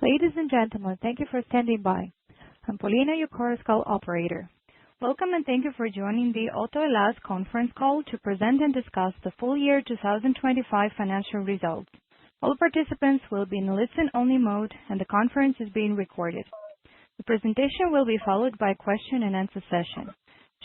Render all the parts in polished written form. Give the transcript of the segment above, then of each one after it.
Ladies and gentlemen, thank you for standing by. I'm Paulina, your Chorus Call operator. Welcome and thank you for joining the Autohellas conference call to present and discuss the full year 2025 financial results. All participants will be in listen-only mode, and the conference is being recorded. The presentation will be followed by a question-and-answer session.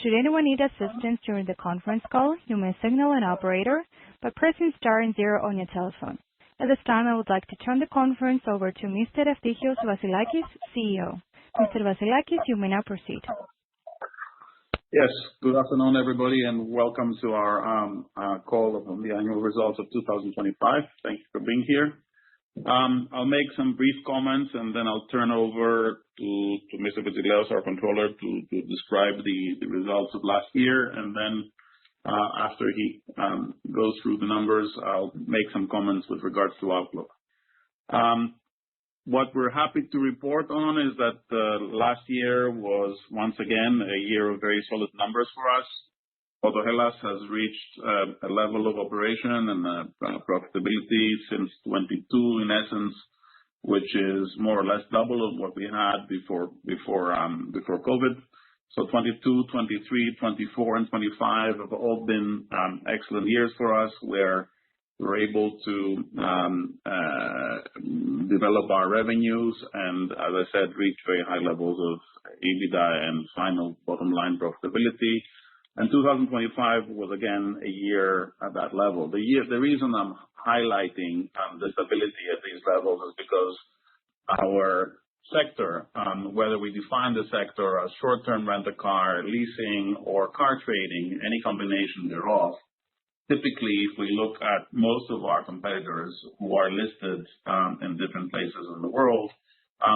Should anyone need assistance during the conference call, you may signal an operator by pressing star and zero on your telephone. At this time, I would like to turn the conference over to Mr. Eftichios Vassilakis, CEO. Mr. Vassilakis, you may now proceed. Yes, good afternoon, everybody, and welcome to our call on the annual results of 2025. Thank you for being here. I'll make some brief comments, and then I'll turn over to Mr. Vassilakis, our controller, to describe the results of last year, and then after he goes through the numbers, I'll make some comments with regards to outlook. What we're happy to report on is that last year was once again a year of very solid numbers for us. Autohellas has reached a level of operation and profitability since 22, in essence, which is more or less double of what we had before COVID. So 22, 23, 24, and 25 have all been excellent years for us, where we're able to develop our revenues and, as I said, reach very high levels of EBITDA and final bottom line profitability. And 2025 was again a year at that level. The reason I'm highlighting the stability at these levels is because our sector, whether we define the sector as short-term rent-a-car, leasing, or car trading, any combination thereof, typically, if we look at most of our competitors who are listed in different places in the world,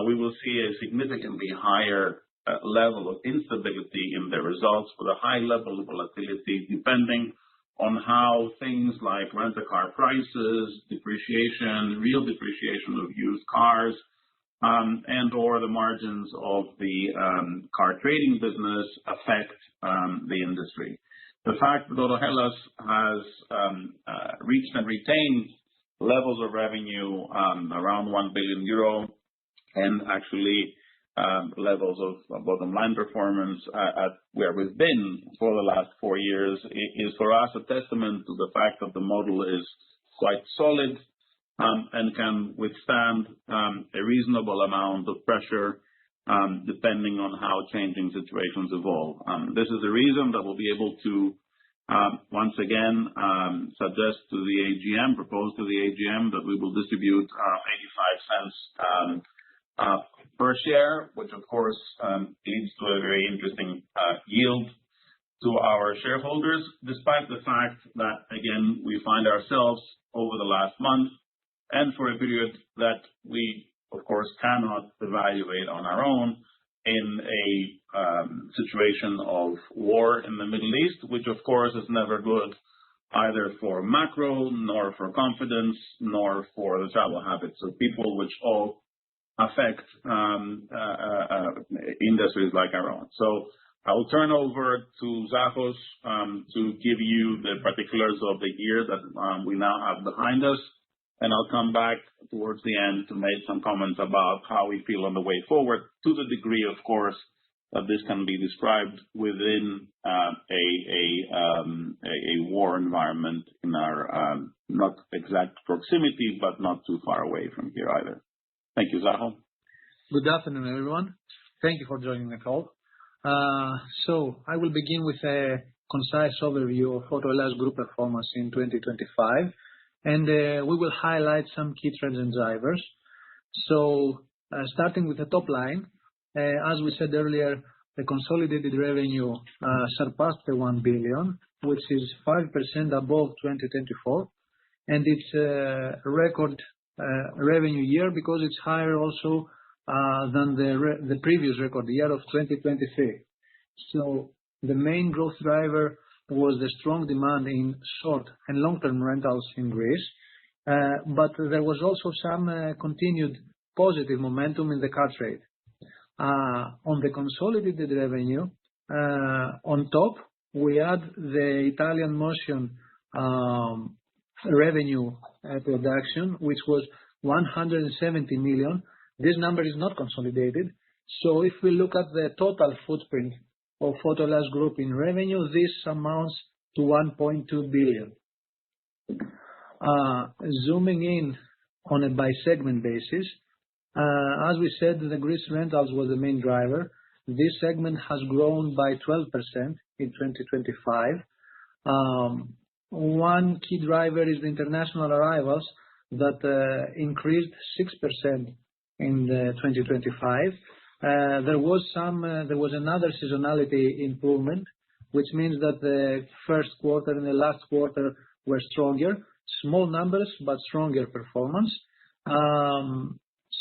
we will see a significantly higher level of instability in their results with a high level of volatility depending on how things like rent-a-car prices, depreciation, real depreciation of used cars, and or the margins of the car trading business affect the industry. The fact that Autohellas has reached and retained levels of revenue around 1 billion euro and actually levels of bottom line performance at where we've been for the last 4 years is for us a testament to the fact that the model is quite solid and can withstand a reasonable amount of pressure depending on how changing situations evolve. This is the reason that we'll be able to once again suggest to the AGM, propose to the AGM that we will distribute 85 cents per share, which of course leads to a very interesting yield to our shareholders, despite the fact that, again, we find ourselves over the last month and for a period that we, of course, cannot evaluate on our own in a situation of war in the Middle East, which, of course, is never good either for macro, nor for confidence, nor for the travel habits of people, which all affect industries like our own. So I will turn over to Zachos to give you the particulars of the year that we now have behind us. And I'll come back towards the end to make some comments about how we feel on the way forward, to the degree, of course, that this can be described within a war environment in our not exact proximity, but not too far away from here either. Thank you, Zachos. Good afternoon, everyone. Thank you for joining the call. So I will begin with a concise overview of Autohellas Group performance in 2025. And we will highlight some key trends and drivers. So starting with the top line, as we said earlier, the consolidated revenue surpassed the 1 billion, which is 5% above 2024. And it's a record revenue year because it's higher also than the previous record year of 2023. So the main growth driver was the strong demand in short and long-term rentals in Greece, but there was also some continued positive momentum in the car trade. On the consolidated revenue, on top, we add the Italian motion revenue production, which was 170 million, This number is not consolidated. So if we look at the total footprint of Autohellas Group in revenue, this amounts to 1.2 billion. Zooming in on a by segment basis, as we said, the Greece rentals was the main driver. This segment has grown by 12% in 2025. One key driver is the international arrivals that increased 6% in 2025. There was another seasonality improvement, which means that the first quarter and the last quarter were stronger. Small numbers, but stronger performance.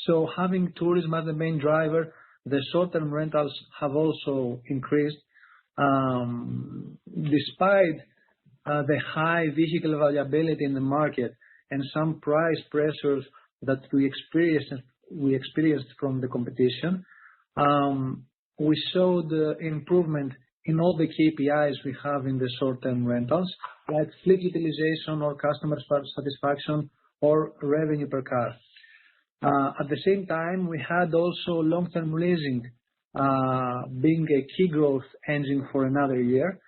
So having tourism as the main driver, the short-term rentals have also increased. Despite the high vehicle availability in the market and some price pressures that we experienced from the competition, we showed improvement in all the KPIs we have in the short-term rentals, like fleet utilization or customer satisfaction or revenue per car. At the same time, we had also long-term leasing being a key growth engine for another year.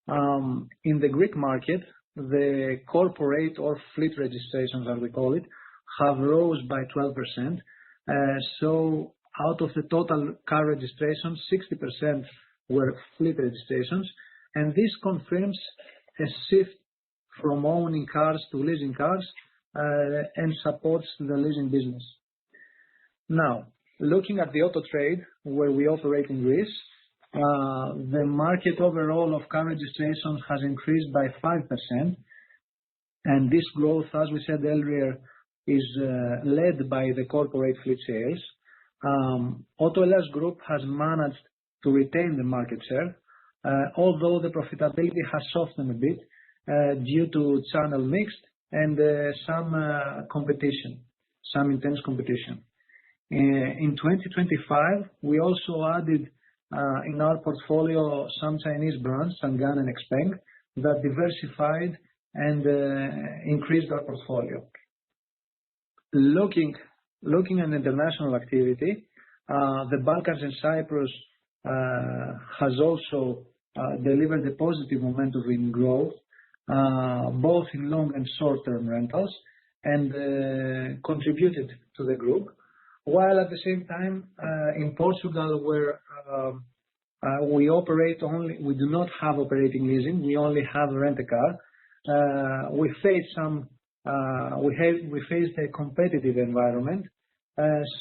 In the Greek market, the corporate or fleet registrations, as we call it, have rose by 12%. So out of the total car registrations, 60% were fleet registrations, and this confirms a shift from owning cars to leasing cars and supports the leasing business. Now, looking at the auto trade, where we operate in Greece, the market overall of car registrations has increased by 5%, and this growth, as we said earlier, is led by the corporate fleet sales. Autohellas Group has managed to retain the market share, although the profitability has softened a bit due to channel mix and some intense competition. In 2025, we also added in our portfolio some Chinese brands, Sanggan and Xpeng, that diversified and increased our portfolio. Looking at international activity, the Balkans and Cyprus has also delivered a positive momentum in growth, both in long and short-term rentals, and contributed to the group. While at the same time, in Portugal, where we do not have operating leasing, we only have rent-a-car. We faced a competitive environment.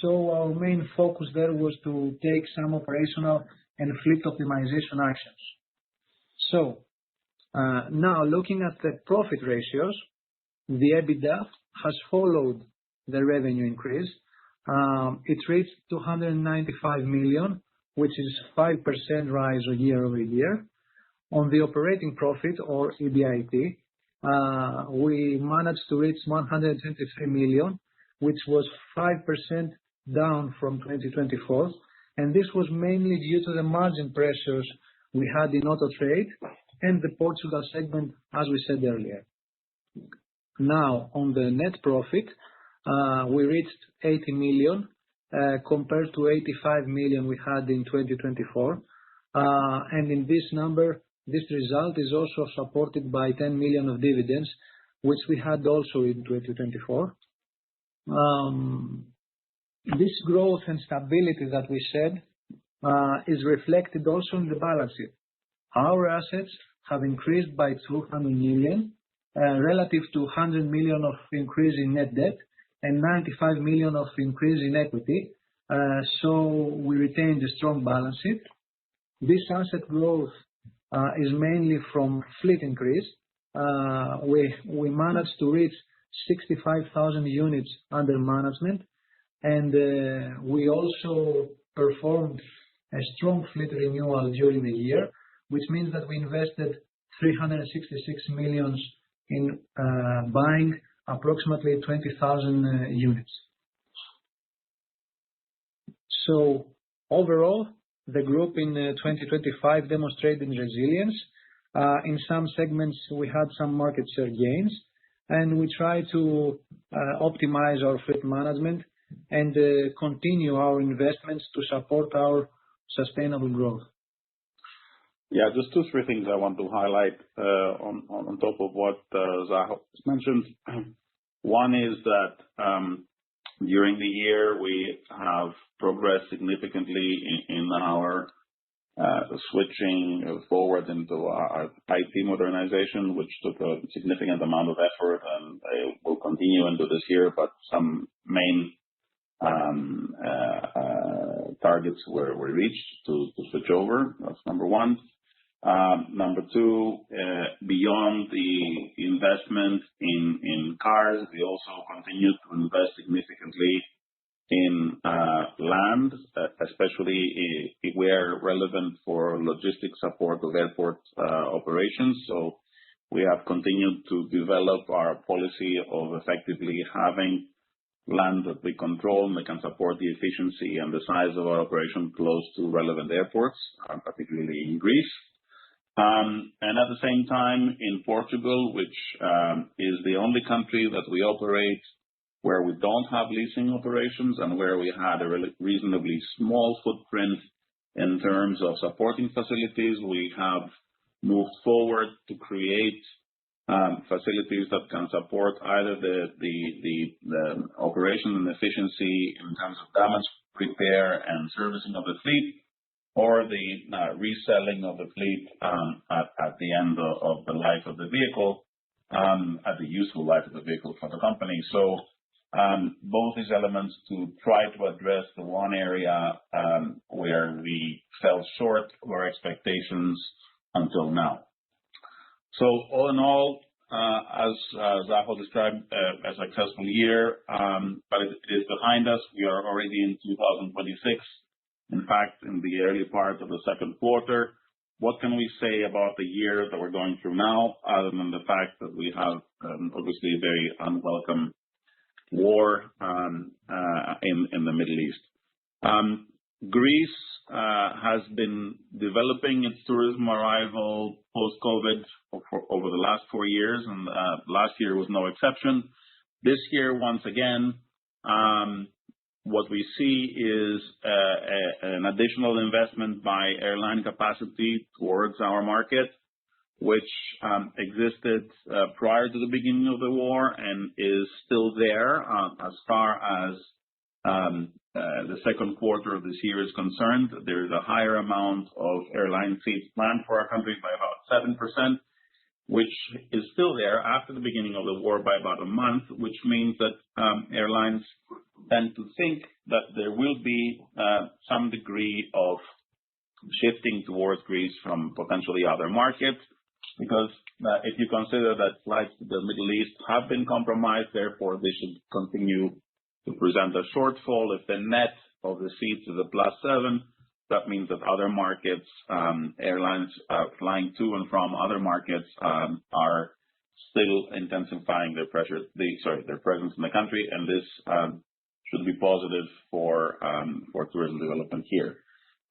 So our main focus there was to take some operational and fleet optimization actions. So now looking at the profit ratios, the EBITDA has followed the revenue increase. It reached 295 million, which is 5% rise year-over-year. On the operating profit, or EBIT, we managed to reach 123 million, which was 5% down from 2024, and this was mainly due to the margin pressures we had in auto trade and the Portugal segment, as we said earlier. Now, on the net profit, we reached 80 million compared to 85 million we had in 2024. And in this number, this result is also supported by 10 million of dividends, which we had also in 2024. This growth and stability that we said is reflected also in the balance sheet. Our assets have increased by 200 million relative to 100 million of increase in net debt and 95 million of increase in equity. So we retained a strong balance sheet. This asset growth is mainly from fleet increase. We managed to reach 65,000 units under management, and we also performed a strong fleet renewal during the year, which means that we invested 366 million in buying approximately 20,000 units. So overall, the group in 2025 demonstrated resilience. In some segments, we had some market share gains, and we try to optimize our fleet management and continue our investments to support our sustainable growth. Yeah, just 2-3 things I want to highlight on top of what Zaho mentioned. One is that during the year we have progressed significantly in our switching forward into our IT modernization, which took a significant amount of effort and will continue into this year, but some main targets were reached to switch over. That's number one. Number two, beyond the investment in cars, we also continue to invest significantly in land, especially where relevant for logistics support of airport operations. So we have continued to develop our policy of effectively having land that we control and that can support the efficiency and the size of our operation close to relevant airports, particularly in Greece. And at the same time, in Portugal, which is the only country that we operate where we don't have leasing operations and where we had a reasonably small footprint in terms of supporting facilities, we have moved forward to create facilities that can support either the operation and efficiency in terms of damage repair and servicing of the fleet, or the reselling of the fleet at the end of the life of the vehicle, at the useful life of the vehicle for the company. So both these elements to try to address the one area where we fell short of our expectations until now. So all in all, as Zaho described, a successful year, but it is behind us. We are already in 2026. In fact, in the early part of the second quarter. What can we say about the year that we're going through now, other than the fact that we have obviously a very unwelcome war in the Middle East? Greece has been developing its tourism arrival post-COVID over the last 4 years, and last year was no exception. This year, once again, what we see is an additional investment by airline capacity towards our market, which existed prior to the beginning of the war and is still there as far as the second quarter of this year is concerned. There is a higher amount of airline seats planned for our country by about 7%, which is still there after the beginning of the war by about a month, which means that airlines tend to think that there will be some degree of shifting towards Greece from potentially other markets, because if you consider that flights to the Middle East have been compromised, therefore they should continue to present a shortfall. If the net of the seats is a +7, that means that other markets, airlines flying to and from other markets are still intensifying their presence in the country, and this should be positive for tourism development here.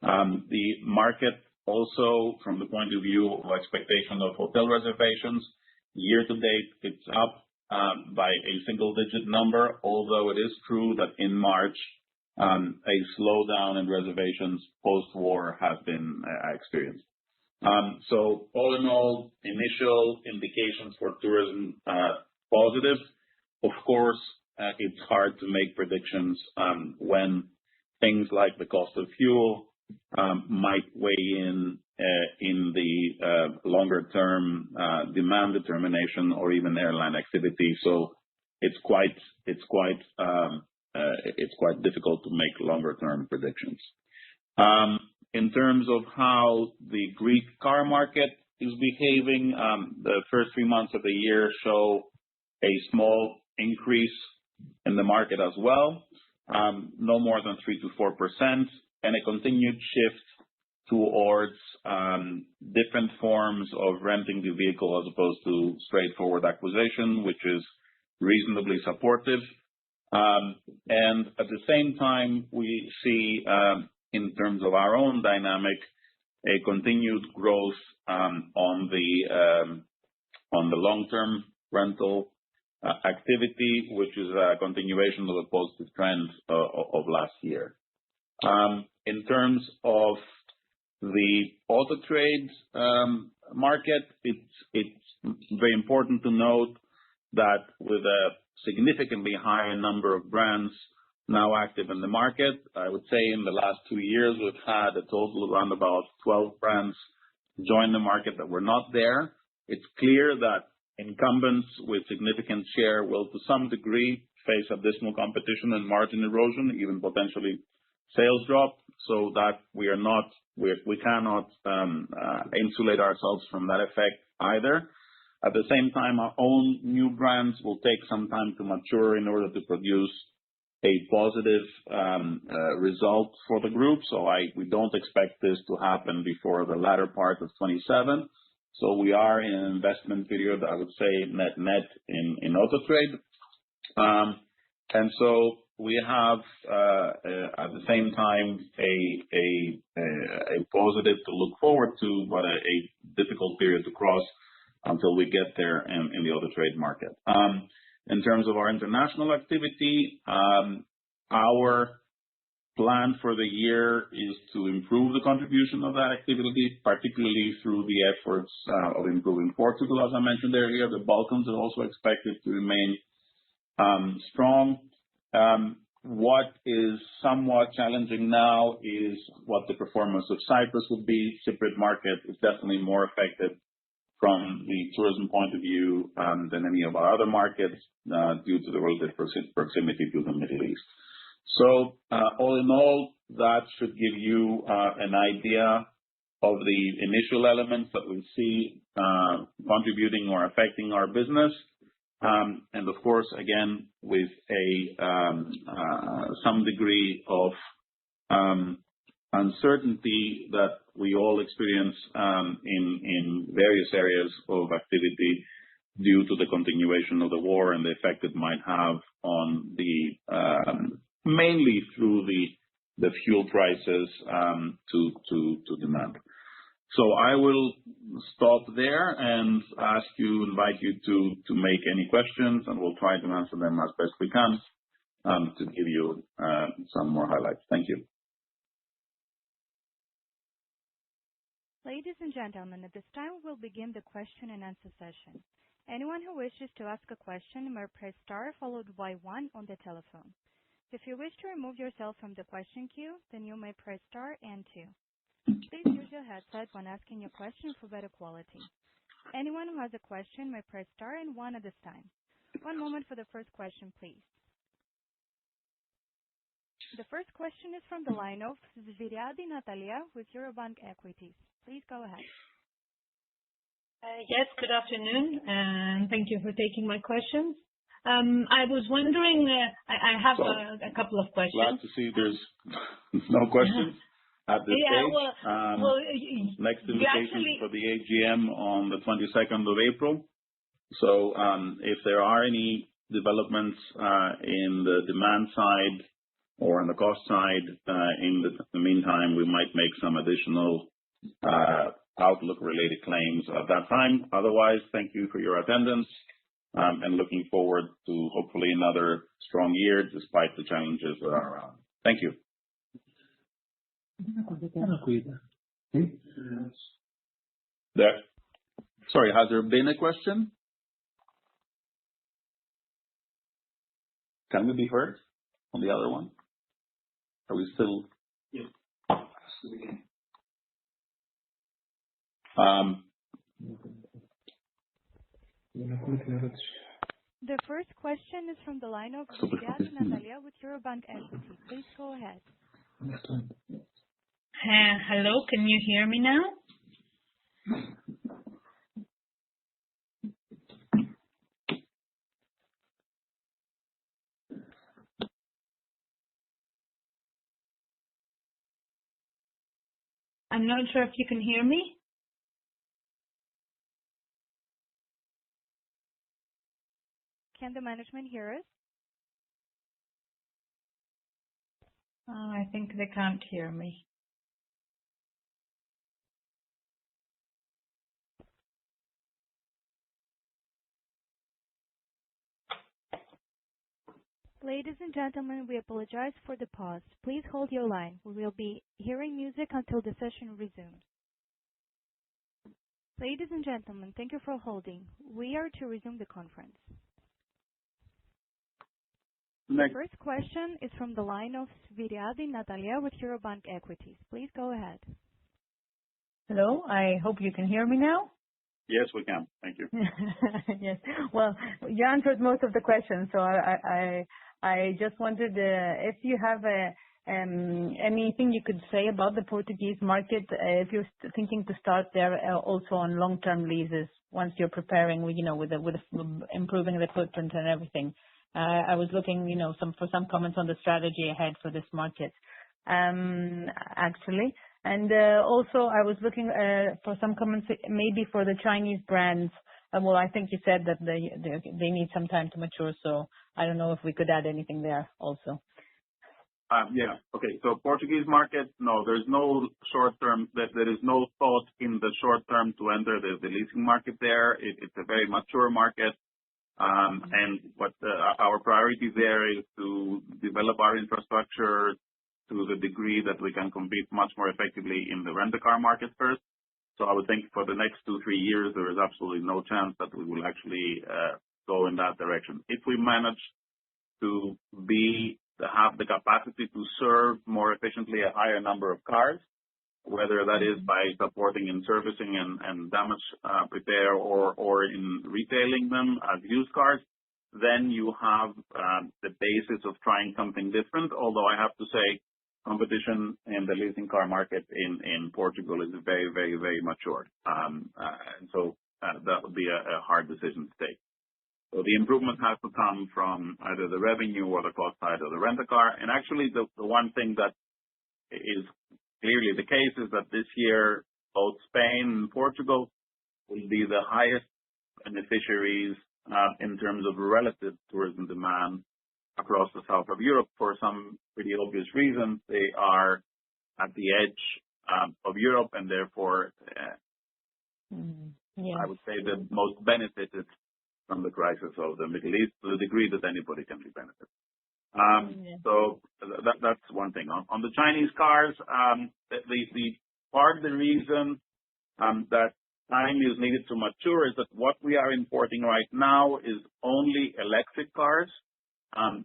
The market also, from the point of view of expectation of hotel reservations, year to date, it's up by a single-digit number, although it is true that in March, a slowdown in reservations post-war has been experienced. So all in all, initial indications for tourism positive. Of course, it's hard to make predictions when things like the cost of fuel might weigh in the longer term demand determination or even airline activity. So it's quite difficult to make longer term predictions. In terms of how the Greek car market is behaving, the first 3 months of the year show a small increase in the market as well, no more than 3 to 4%, and a continued shift towards different forms of renting the vehicle as opposed to straightforward acquisition, which is reasonably supportive. And at the same time, we see, in terms of our own dynamic, a continued growth on the long-term rental activity, which is a continuation of a positive trend of last year. In terms of the auto trade market, it's very important to note that with a significantly higher number of brands now active in the market, I would say in the last 2 years, we've had a total of around about 12 brands join the market that were not there. It's clear that incumbents with significant share will, to some degree, face additional competition and margin erosion, even potentially sales drop, so that we cannot insulate ourselves from that effect either. At the same time, our own new brands will take some time to mature in order to produce a positive result for the group. So we don't expect this to happen before the latter part of 27. So we are in an investment period, I would say, net in auto trade. And so we have at the same time a positive to look forward to, but a difficult period to cross until we get there in the auto trade market. In terms of our international activity, our plan for the year is to improve the contribution of that activity, particularly through the efforts of improving Portugal, as I mentioned earlier. The Balkans are also expected to remain strong. What is somewhat challenging now is what the performance of Cyprus would be. Cypriot market is definitely more affected from the tourism point of view than any of our other markets due to the relative proximity to the Middle East. So all in all, that should give you an idea of the initial elements that we see contributing or affecting our business. And of course, again, with some degree of uncertainty that we all experience in various areas of activity due to the continuation of the war and the effect it might have on the mainly through the fuel prices to demand. So I will stop there and invite you to make any questions, and we'll try to answer them as best we can to give you some more highlights. Thank you. Ladies and gentlemen, at this time we'll begin the question and answer session. Anyone who wishes to ask a question may press star followed by 1 on the telephone. If you wish to remove yourself from the question queue, then you may press star and 2. Please use your headset when asking your question for better quality. Anyone who has a question may press star and 1 at this time. One moment for the first question, please. The first question is from the line of Natalia Svyriadi with Eurobank Equities. Please go ahead. Yes, good afternoon, and thank you for taking my questions. I was wondering, I have a couple of questions. Glad to see there's no questions at this stage. Next invitation for the AGM on the 22nd of April. So if there are any developments in the demand side or on the cost side, in the meantime, we might make some additional outlook-related claims at that time. Otherwise, thank you for your attendance and looking forward to hopefully another strong year despite the challenges that are around. Thank you. Sorry, has there been a question? Can we be heard on the other one? Are we still? Yeah. The first question is from the line of Natalia Svyriadi with Eurobank Equities. Please go ahead. Hello, can you hear me now? I'm not sure if you can hear me. Can the management hear us? I think they can't hear me. Ladies and gentlemen, we apologize for the pause. Please hold your line. We will be hearing music until the session resumes. Ladies and gentlemen, thank you for holding. We are to resume the conference. The first question is from the line of Sviriadi Natalia with Eurobank Equities. Please go ahead. Hello, I hope you can hear me now. Yes, we can. Thank you. Yes. Well, you answered most of the questions, so I just wondered if you have anything you could say about the Portuguese market, if you're thinking to start there also on long-term leases once you're preparing, with improving the footprint and everything. I was looking, for some comments on the strategy ahead for this market, actually. And also, I was looking for some comments maybe for the Chinese brands. Well, I think you said that they need some time to mature, so I don't know if we could add anything there also. Yeah. Okay. So Portuguese market, no, there's no short term. There is no thought in the short term to enter the leasing market there. It's a very mature market. And what our priority there is to develop our infrastructure to the degree that we can compete much more effectively in the rent-a-car market first. So I would think for the next 2-3 years, there is absolutely no chance that we will actually go in that direction. If we manage to have the capacity to serve more efficiently a higher number of cars, whether that is by supporting in servicing and damage repair or in retailing them as used cars, then you have the basis of trying something different. Although I have to say, competition in the leasing car market in Portugal is very, very, very mature. And so that would be a hard decision to take. So the improvement has to come from either the revenue or the cost side of the rent-a-car. And actually, the one thing that is clearly the case is that this year, both Spain and Portugal will be the highest beneficiaries in terms of relative tourism demand across the south of Europe for some pretty obvious reasons. They are at the edge of Europe and therefore, I would say, the most benefited from the crisis of the Middle East to the degree that anybody can be benefited. So that's one thing. On the Chinese cars, the part of the reason that time is needed to mature is that what we are importing right now is only electric cars.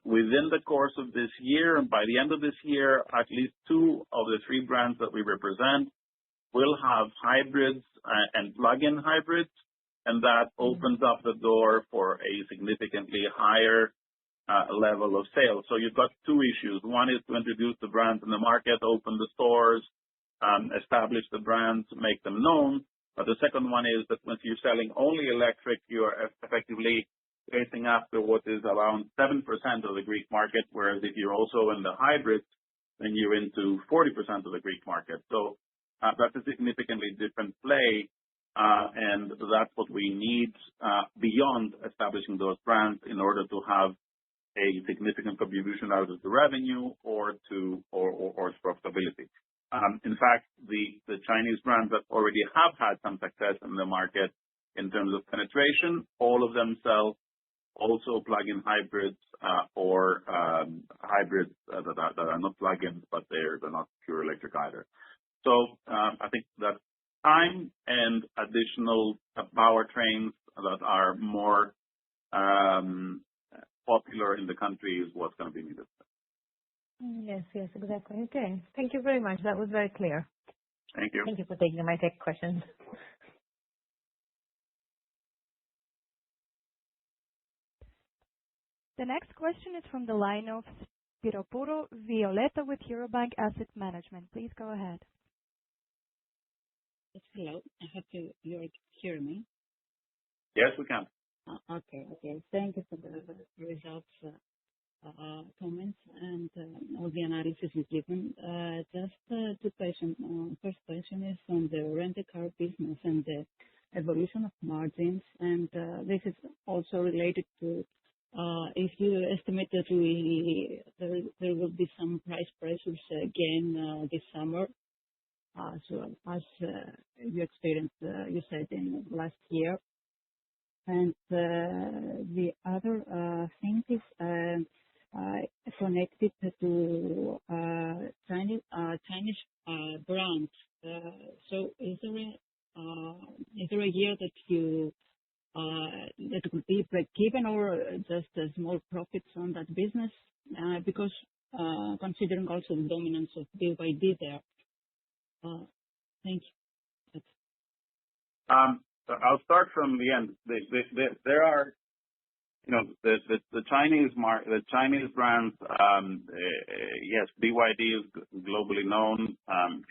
Within the course of this year, and by the end of this year, at least 2 of the 3 brands that we represent will have hybrids and plug-in hybrids, and that opens up the door for a significantly higher level of sales. So you've got 2 issues. One is to introduce the brands in the market, open the stores, establish the brands, make them known. But the second one is that once you're selling only electric, you're effectively chasing after what is around 7% of the Greek market, whereas if you're also in the hybrids, then you're into 40% of the Greek market. So that's a significantly different play, and that's what we need beyond establishing those brands in order to have a significant contribution out of the revenue or to profitability. In fact, the Chinese brands that already have had some success in the market in terms of penetration, all of them sell also plug-in hybrids or hybrids that are not plug-ins, but they're not pure electric either. So I think that time and additional powertrains that are more popular in the country is what's going to be needed. Yes, exactly. Okay. Thank you very much. That was very clear. Thank you. Thank you for taking my tech questions. The next question is from the line of Spiropoulo Violeta with Eurobank Asset Management. Please go ahead. Yes, hello. I hope you hear me. Yes, we can. Okay. Thank you for the results comments and all the analysis you've given. Just 2 questions. First question is on the rent-a-car business and the evolution of margins. And this is also related to if you estimate that there will be some price pressures again this summer, so as you experienced, you said, in last year. And the other thing is connected to Chinese brands. So is there a year that you that would be break-even or just small profits on that business? Because considering also the dominance of BYD there. Thank you. I'll start from the end. There are, the Chinese brands. Yes, BYD is globally known.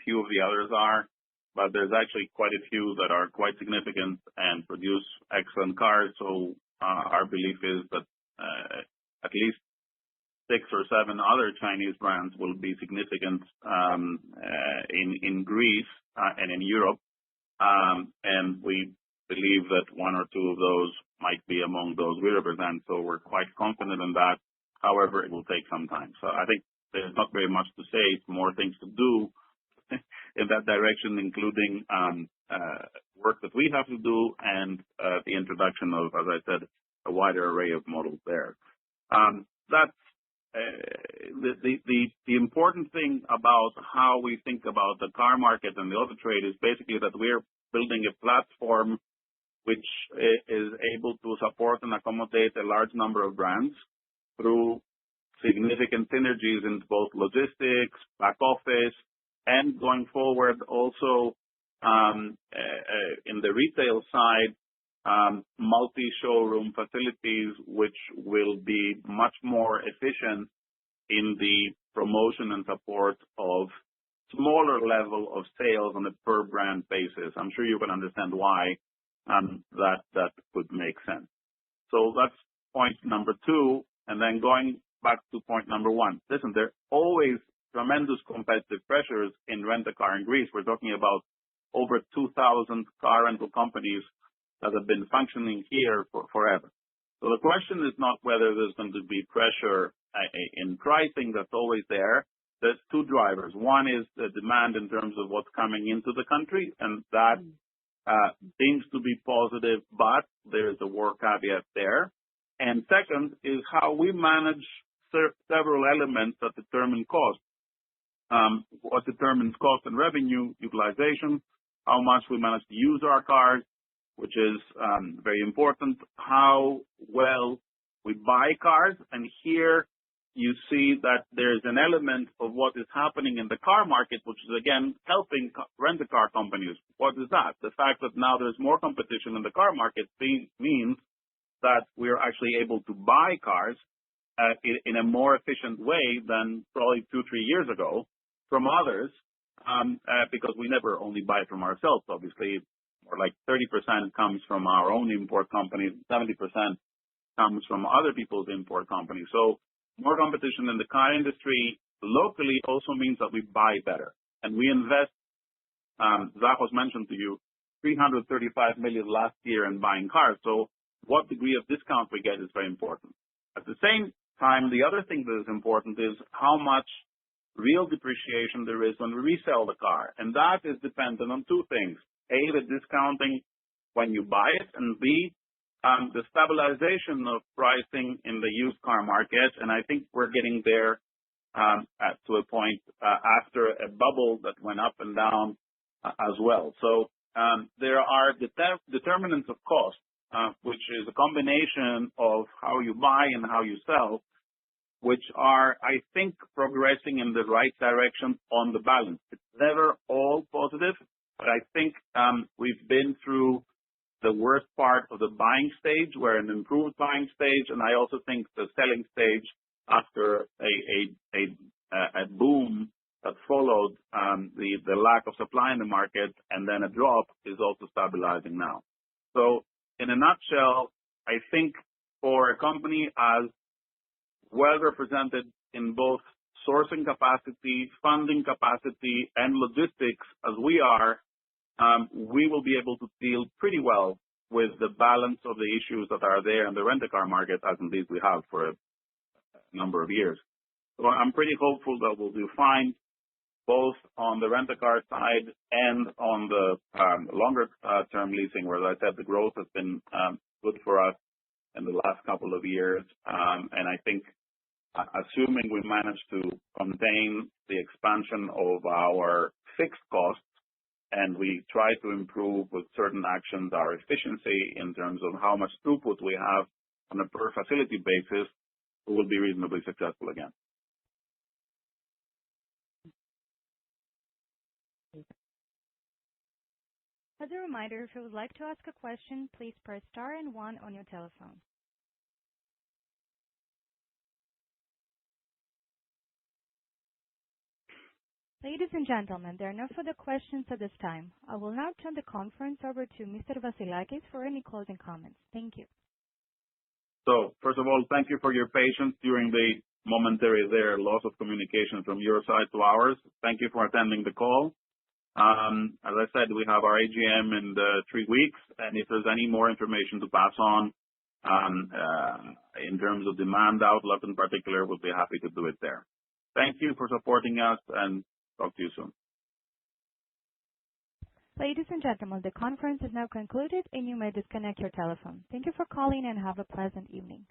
Few of the others are, but there's actually quite a few that are quite significant and produce excellent cars. So our belief is that at least 6 or 7 other Chinese brands will be significant in Greece and in Europe, and we believe that 1 or 2 of those might be among those we represent. So we're quite confident in that. However, it will take some time. So I think there's not very much to say. It's more things to do in that direction, including work that we have to do and the introduction of, as I said, a wider array of models there. That's the important thing about how we think about the car market and the auto trade is basically that we're building a platform which is able to support and accommodate a large number of brands through significant synergies in both logistics, back office, and going forward also in the retail side, multi-showroom facilities, which will be much more efficient in the promotion and support of smaller level of sales on a per brand basis. I'm sure you can understand why that could make sense. So that's point number 2. And then going back to point number 1. Listen, there are always tremendous competitive pressures in rent-a-car in Greece. We're talking about over 2,000 car rental companies that have been functioning here for forever. So the question is not whether there's going to be pressure in pricing. That's always there. There's 2 drivers. One is the demand in terms of what's coming into the country, and that seems to be positive, but there's a war caveat there. And second is how we manage several elements that determine cost. What determines cost and revenue utilization, how much we manage to use our cars, which is very important, how well we buy cars. And here you see that there's an element of what is happening in the car market, which is, again, helping rent-a-car companies. What is that? The fact that now there's more competition in the car market means that we're actually able to buy cars in a more efficient way than probably 2-3 years ago from others, because we never only buy from ourselves, obviously. Or like 30% comes from our own import companies, 70% comes from other people's import companies. So more competition in the car industry locally also means that we buy better. And we invest, Zachos mentioned to you, 335 million last year in buying cars. So what degree of discount we get is very important. At the same time, the other thing that is important is how much real depreciation there is when we resell the car. And that is dependent on 2 things. A, the discounting when you buy it, and B, the stabilization of pricing in the used car market. And I think we're getting there to a point after a bubble that went up and down as well. So there are determinants of cost, which is a combination of how you buy and how you sell, which are, I think, progressing in the right direction on the balance. It's never all positive, but I think we've been through the worst part of the buying stage. We're in an improved buying stage, and I also think the selling stage after a boom that followed the lack of supply in the market and then a drop is also stabilizing now. So in a nutshell, I think for a company as well represented in both sourcing capacity, funding capacity, and logistics as we are, we will be able to deal pretty well with the balance of the issues that are there in the rent-a-car market, as indeed we have for a number of years. So I'm pretty hopeful that we'll do fine, both on the rent-a-car side and on the longer-term leasing, where, as I said, the growth has been good for us in the last couple of years. And I think assuming we manage to contain the expansion of our fixed costs and we try to improve with certain actions our efficiency in terms of how much throughput we have on a per facility basis, we will be reasonably successful again. As a reminder, if you would like to ask a question, please press star and 1 on your telephone. Ladies and gentlemen, there are no further questions at this time. I will now turn the conference over to Mr. Vassilakis for any closing comments. Thank you. So, first of all, thank you for your patience during the momentary loss of communication from your side to ours. Thank you for attending the call. As I said, we have our AGM in 3 weeks, and if there's any more information to pass on in terms of demand outlook in particular, we'll be happy to do it there. Thank you for supporting us, and talk to you soon. Ladies and gentlemen, the conference is now concluded and you may disconnect your telephone. Thank you for calling and have a pleasant evening.